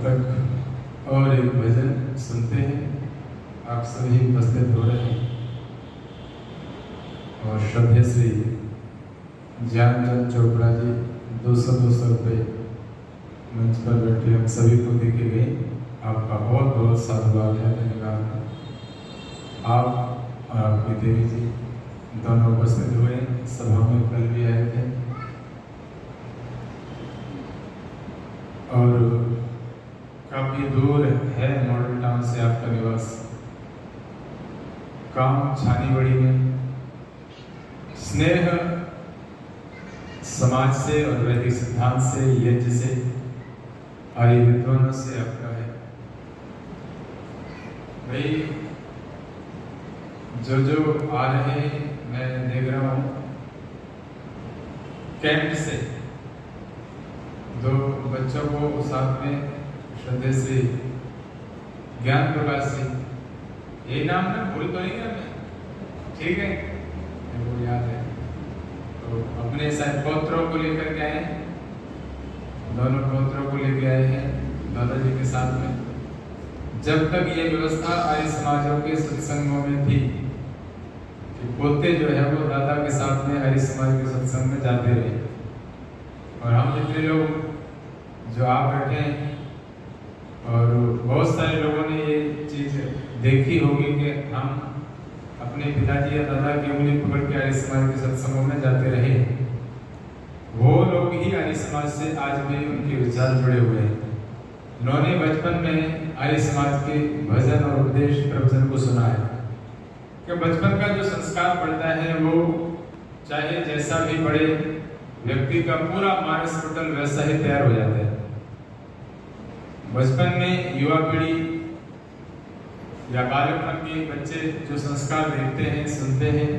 तक और एक भजन सुनते हैं। आप सभी उपस्थित हो रहे हैं और श्रद्धेय श्री ज्ञानचंद चोपड़ा जी 200 रुपये मंच पर बैठे हम सभी को देके गए। आपका बहुत बहुत साधुवाद है, धन्यवाद है। आप और आपकी देवी जी दोनों उपस्थित हुए, सभा में कल भी आए थे और काफ़ी दूर है मॉडल टाउन से आपका निवास। काम छानीबड़ी में स्नेह समाज से और वैदिक सिद्धांत से, यज्ञ से, आर्य विद्वानों से आपका है भाई। जो आ रहे हैं मैं देख रहा हूँ कैंट से 2 बच्चों को साथ में श्रद्धेय श्री ज्ञान प्रकाश जी, ये नाम ना भूल तो नहीं है, ठीक है, वो याद है। तो अपने शायद पौत्रों को लेकर के आए हैं, दोनों पौत्रों को लेकर आए हैं दादाजी के साथ में। जब तक ये व्यवस्था आर्य समाजों के सत्संगों में थी कि पोते जो है वो दादा के साथ में आर्य समाज के सत्संग में जाते रहे, और हम जितने लोग जो आप बैठे हैं और बहुत सारे लोगों ने ये चीज़ देखी होगी कि हम अपने पिताजी या दादा की उंगली पकड़ के आर्य समाज के सत्संगों में जाते रहे। वो लोग ही आर्य समाज से आज भी उनके विचार जुड़े हुए हैं। उन्होंने बचपन में आर्य समाज के भजन और उपदेश प्रवचन को सुना है कि बचपन का जो संस्कार पड़ता है वो चाहे जैसा भी पड़े, व्यक्ति का पूरा मानस पटल वैसा ही तैयार हो जाता है। बचपन में युवा पीढ़ी या बालकपन के बच्चे जो संस्कार देखते हैं, सुनते हैं,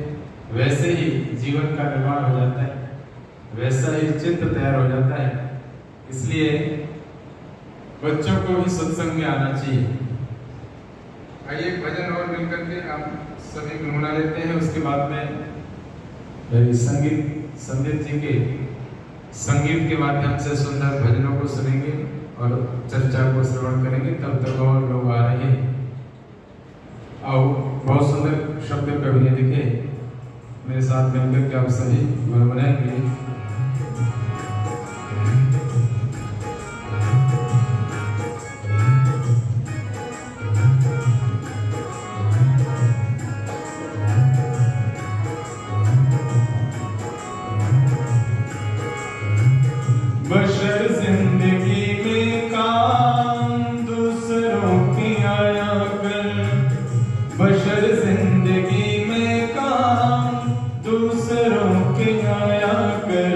वैसे ही जीवन का निर्माण हो जाता है, वैसा ही चित्त तैयार हो जाता है। इसलिए बच्चों को ही सत्संग में आना चाहिए। आइए एक भजन और मिलकर के हम सभी गुनगुना लेते हैं। उसके बाद में संदीप जी के संगीत के माध्यम से सुंदर भजनों को सुनेंगे और चर्चा को श्रवण करेंगे। तब तक और लोग आ रहे हैं। आओ, बहुत सुंदर शब्द कवि ने लिखे, मेरे साथ मिलकर के आप सभी गुनगुनाएंगे। बशर जिंदगी में काम दूसरों की आया कर, बशर जिंदगी में काम दूसरों की आया कर,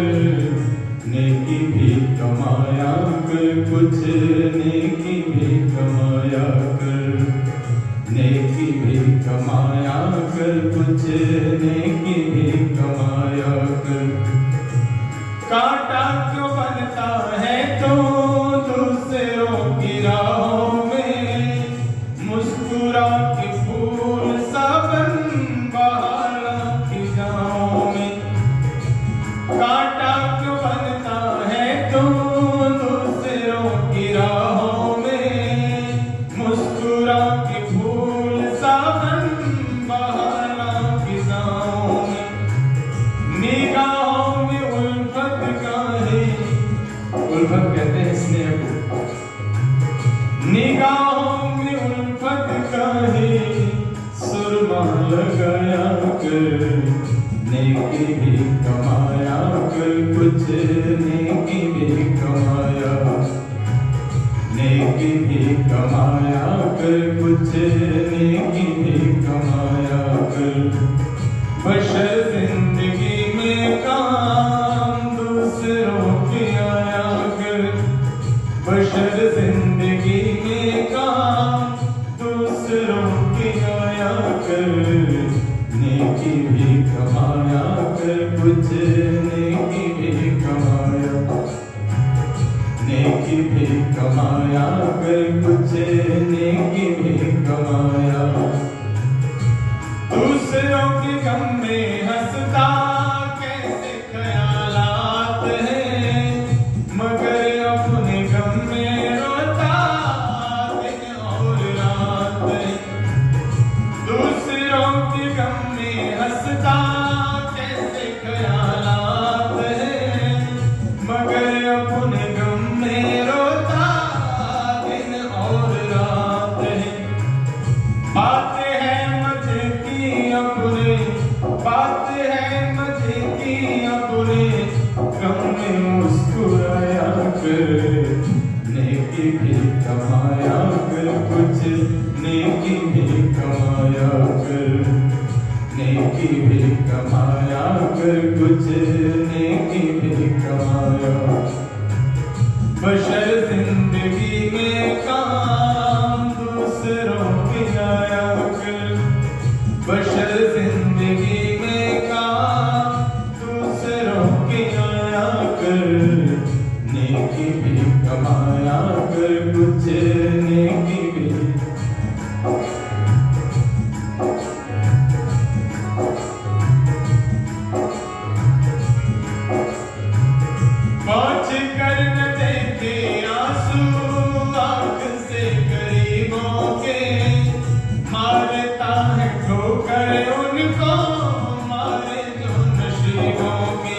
नेकी भी कमाया कर, कुछ नेकी भी कमाया कर, नेकी भी कमाया कर, कुछ नेकी भी कमाया कर। कांटा क्यों बनता है तो दूसरों की राहों में, मुस्कुरा के फूल सा बन बहारा की जाओ में। कांटा क्यों बनता है तो दूसरों की राहों में, मुस्कुरा के फूल सा बन बहारा की जाओ में। निगाहों में उल्फत का है, उल्फत कहते हैं स्नेह को, निगाहों में उल्फत का है, सुरमा लगाया कर, नेकी भी कमाया कर, कुछ नेकी भी कमाया, नेकी भी कमाया कर, कुछ नेकी भी कमाया कर। बशर जिंदगी में काम दूसरों की आया कर, बशर जिंदगी में काम दूसरों की आया कर, नेकी भी कमाया कर, कुछ नेकी भी कमाया, नेकी भी कमाया कर, कुछ नेकी भी कमाया। दूसरों के गम में हंसता कैसे ख्यालात है, मगर अपने गम में रोता रात है। बात है मजे की अपने, बात है मजे की अपने, गम में मुस्कुराया कर, नेकी भी कमाया कर, कुछ नेकी भी कमाया कर, नेकी भी कमाया कर, कुछ नेकी भी कमाया। बशर जिंदगी में काम दूसरों की आया कर, बशर जिंदगी में काम दूसरों की आया कर, नेकी भी कमाया कर, कुछ नेकी भी। पहुंच कर न देखे आंसू आंख से गरीबों के, मारता है ठोकर उनको, मारे जो नसीबों के।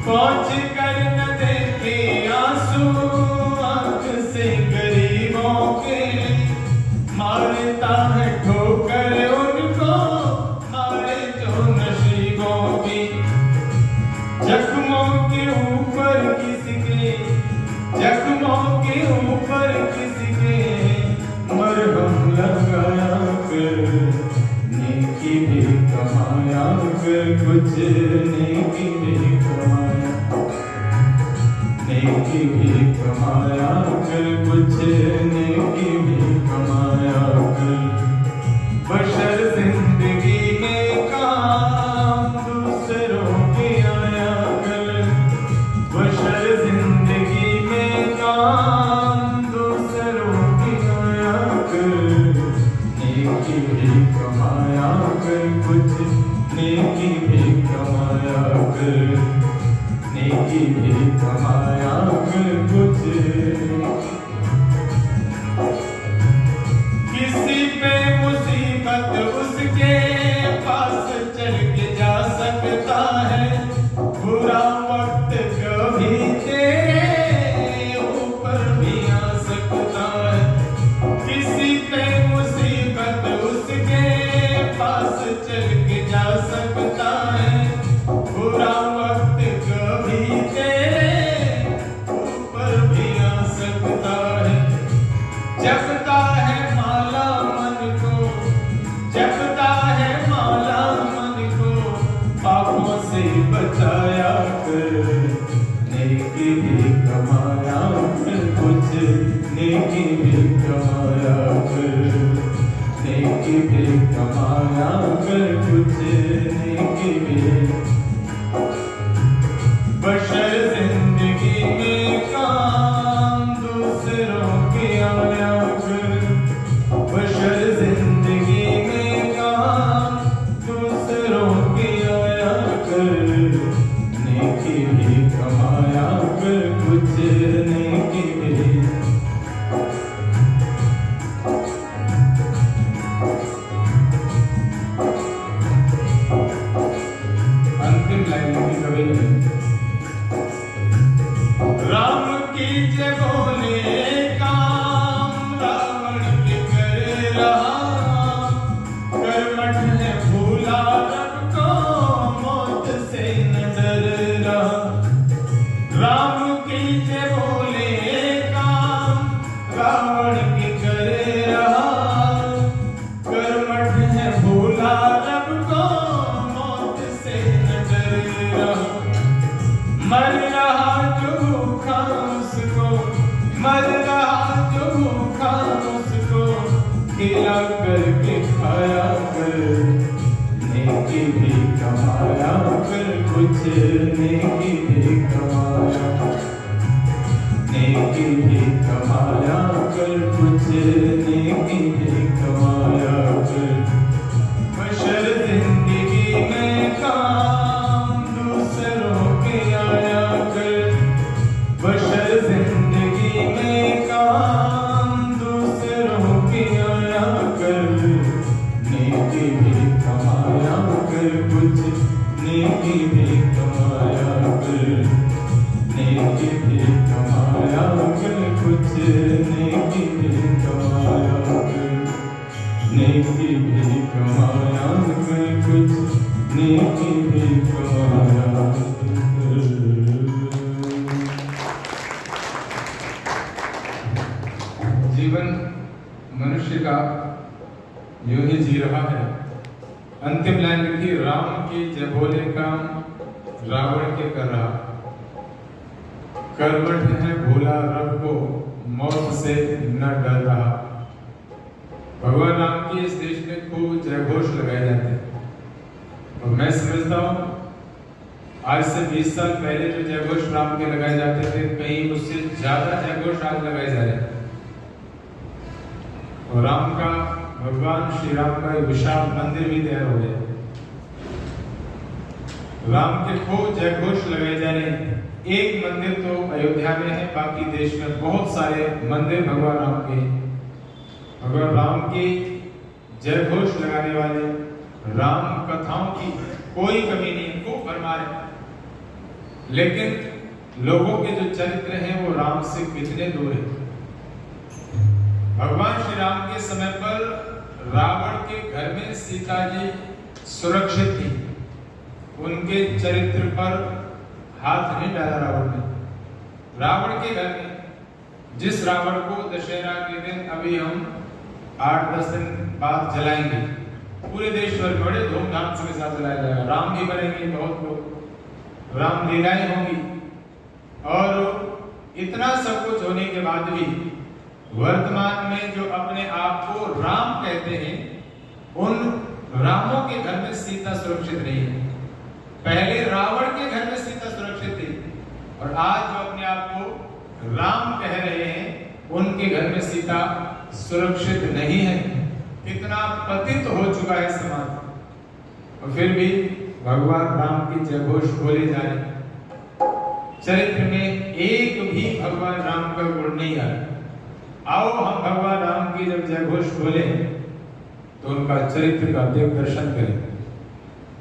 पहुंच कर न देखे आंसू आंख से गरीबों के, मारता है ठोकर उनको, मारे जो नसीबों की। जख्मों के ऊपर किसी के, जख्मों के ऊपर किसी के मरहम लगाया कर, नेकी भी कमाया कर, कुछ नेकी भी कमाया, नेकी भी कमाया कर, कुछ नेकी भी कमाया कर। बशर जिंदगी में काम दूसरों की आया कर, बशर जिंदगी में काम दूसरों की आया कर, नेकी भी कमाया कर, कुछ नेकी भी कमाया कर, नेकी भी कमाया कर, कुछ। किसी पे मुसीबत उसके पास चल के जा सकता है, बुरा वक्त कभी तेरे ऊपर भी आ सकता है। किसी पे मुसीबत उसके पास चल के जा सकता है, बुरा वक्त कभी तेरे ऊपर भी आ सकता है। जगता है माला मन को, जगता है माला मन को, पापों से बचाया कर, नेकी भी कमाया कर, कुछ नेकी भी कमाया कर, नेकी भी कमाया कर, कुछ नेकी भी। बशर जिंदगी में काम दूसरों की आया कर, बशर जिंदगी में काम दूसरों की आया कर, नेकी भी कमाया कर, कुछ नेकी भी। अंतिम लाइन में कवि ने राम की जय बोले काम रावण के कर रहा, कर्मठ है भूला रब को मौत से न डर रहा। राम की जय बोले काम रावण के कर रहा, कर्मठ है भूला रब को मौत से न डर रहा। मर रहा जो भूखा उसको, मर रहा जो भूखा उसको, खिला करके खाया कर, नेकी भी कमाया कर, कुछ नेकी भी कमाया, नेकी भी कमाया कर, कुछ नेकी भी कमाया कर। बशर जिंदगी में काम दूसरों के आया कर, बशर जिंदगी में काम दूसरों के आया कर, नेकी भी कमाया कर, कुछ नेकी भी कमाया कर, नेकी भी कमाया कर, कुछ नेकी भी कमाया। नेकी भी कमाया मैं कुछ नेकी भी कमाया। जीवन मनुष्य का यूं ही जी रहा है। अंतिम लाइन लिखी, राम की जय बोले काम रावण के कर रहा, करवट है भोला रब को मौत से न डर रहा। भगवान राम की इस देश में खूब जय घोष लगाए जाते हैं और मैं समझता हूँ आज से 20 साल पहले जो जय घोष राम के लगाए जाते थे, कहीं उससे ज्यादा जय घोष आज लगाए जा रहे हैं। और राम का, भगवान श्री राम का एक विशाल मंदिर भी तैयार हो गया। राम के खूब जय घोष लगाए जा रहे हैं। एक मंदिर तो अयोध्या में है, बाकी देश में बहुत सारे मंदिर भगवान राम के। भगवान राम की जय घोष लगाने वाले, राम कथाओं की कोई कमी नहीं, खूब भरमार है। लेकिन लोगों के जो चरित्र हैं वो राम से कितने दूर है। भगवान श्री राम के समय पर रावण के घर में सीता जी सुरक्षित थी, उनके चरित्र पर हाथ नहीं डाला रावण ने। रावण के घर में, जिस रावण को दशहरा के दिन अभी हम 8-10 दिन बाद जलाएंगे, पूरे देश भर में बड़े धूमधाम से साथ जलाया जाएगा। राम भी बनेंगे बहुत लोग, राम लीलाएं होंगी, और इतना सब कुछ होने के बाद भी वर्तमान में जो अपने आप को राम कहते हैं, उन रामों के घर में सीता सुरक्षित नहीं है। पहले रावण के घर में सीता सुरक्षित थी, और आज जो अपने आप को राम कह रहे हैं, उनके घर में सीता सुरक्षित नहीं है। कितना पतित हो चुका है समाज, और फिर भी भगवान राम की जय घोष बोले जा रहे। चरित्र में एक भी भगवान राम का गुण नहीं आया। आओ हम भगवान राम की जब जय घोष बोले तो उनका चरित्र का देव दर्शन करें।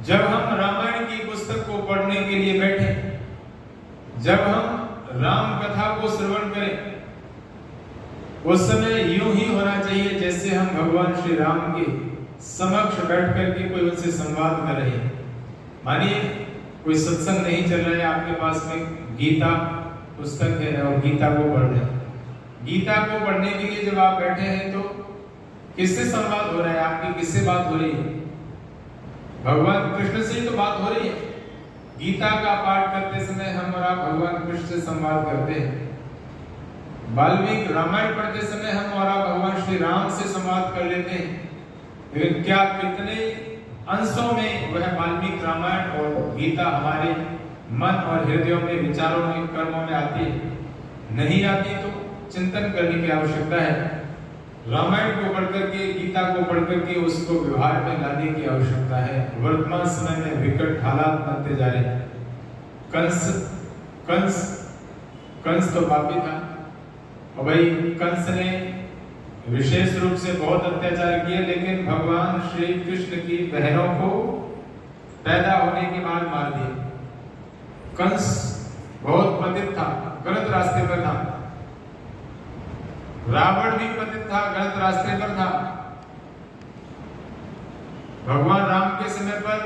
जब हम रामायण की पुस्तक को पढ़ने के लिए बैठे, जब हम राम कथा को श्रवण करें, उस समय यूं ही होना चाहिए जैसे हम भगवान श्री राम के समक्ष बैठ करके कोई उनसे संवाद कर रहे हैं। मानिए कोई सत्संग नहीं चल रहा है, आपके पास में गीता पुस्तक है और गीता को पढ़ रहे हैं। गीता को पढ़ने के लिए जब आप बैठे हैं तो किससे संवाद हो रहा है? आपकी किससे बात हो रही है? भगवान कृष्ण से ही तो बात हो रही है। गीता का पाठ करते समय हम और आप भगवान कृष्ण से संवाद करते हैं। वाल्मीकि रामायण पढ़ते समय हम और आप भगवान श्री राम से संवाद कर लेते हैं। लेकिन क्या कितने अंशों में वह वाल्मीकि रामायण और गीता हमारे मन और हृदयों में, विचारों में, कर्मों में आती है? नहीं आती तो चिंतन करने की आवश्यकता है। रामायण को पढ़ करके, गीता को पढ़ करके उसको व्यवहार में लाने की आवश्यकता है। वर्तमान समय में विकट हालात बनते जा रहे हैं। कंस तो पापी था, और भाई कंस ने विशेष रूप से बहुत अत्याचार किए, लेकिन भगवान श्री कृष्ण की बहनों को पैदा होने के बाद मार दिया। कंस बहुत पतित था, गलत रास्ते पर था। रावण भी पतित था, गलत रास्ते पर था। भगवान राम के समय पर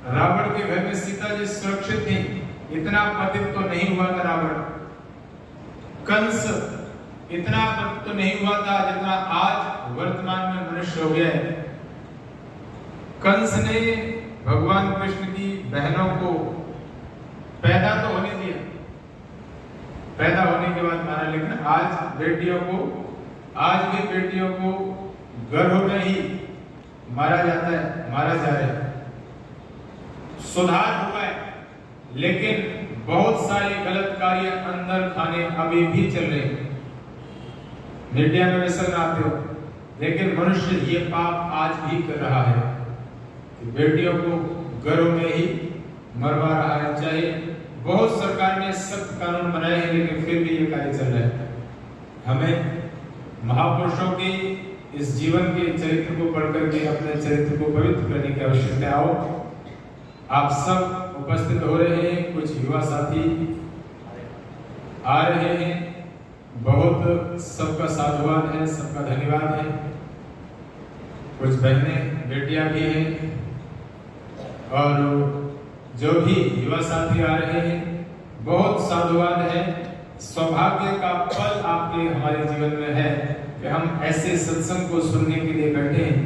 रावण के घर में सीता जी सुरक्षित थी, इतना पतित तो नहीं हुआ था रावण। कंस इतना पतित तो नहीं हुआ था जितना आज वर्तमान में मनुष्य हो गया है। कंस ने भगवान कृष्ण की बहनों को पैदा तो होने दिया, पैदा होने के बाद मारा, लेकिन आज भी बेटियों को गर्भ में ही मारा जाता है, मारा जा रहा है। सुधार हुआ है, लेकिन बहुत सारे गलत कार्य अंदर खाने अभी भी चल रहे हैं। मीडिया में व्यसन आते हो, लेकिन मनुष्य ये पाप आज भी कर रहा है कि बेटियों को गर्भ में ही मरवा रहा है। चाहे बहुत सरकार ने सख्त कानून बनाए हैं, लेकिन फिर भी ये कार्य चल रहा है। हमें महापुरुषों के इस जीवन के चरित्र को पढ़ करके अपने चरित्र को पवित्र करने की आवश्यकता है। आओ आप सब उपस्थित हो रहे हैं, कुछ युवा साथी आ रहे हैं, बहुत सबका साधुवाद है, सबका धन्यवाद है। कुछ बहनें बेटियां भी हैं और जो भी युवा साथी आ रहे हैं, बहुत साधुवाद है। सौभाग्य का पल आपके हमारे जीवन में है कि हम ऐसे सत्संग को सुनने के लिए बैठे हैं।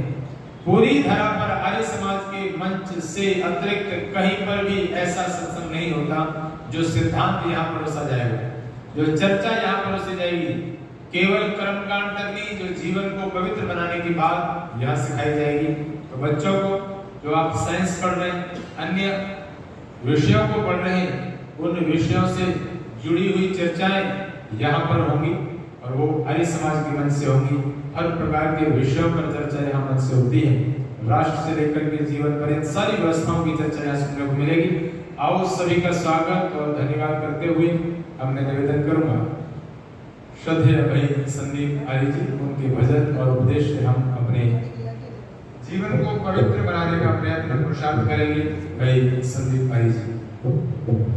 पूरी धरा पर आर्य समाज के मंच से अतिरिक्त कहीं पर भी ऐसा सत्संग नहीं होता जो सिद्धांत यहाँ परोसा जाएगा, जो चर्चा यहाँ परोसी जाएगी। केवल कर्मकांड तक नहीं, जो जीवन को पवित्र बनाने की बात यहाँ सिखाई जाएगी। तो बच्चों को, जो आप साइंस पढ़ रहे हैं, अन्य विषयों को पढ़ रहे हैं, उन विषयों से जुड़ी हुई चर्चाएं यहाँ पर होंगी और वो आर्य समाज के मंच से होंगी। हर प्रकार के विषयों पर चर्चा यहाँ मंच से होती है। राष्ट्र से लेकर के जीवन पर इन सारी व्यवस्थाओं की चर्चा यहाँ सुनने को मिलेगी। आओ सभी का स्वागत और धन्यवाद करते हुए अब मैं निवेदन करूंगा श्रद्धेय भाई संदीप आर्य जी, उनके भजन और उपदेश से हम अपने जीवन को पवित्र बनाने का प्रयत्न पुरुषार्थ करेंगे। भाई संदीप आर्य जी।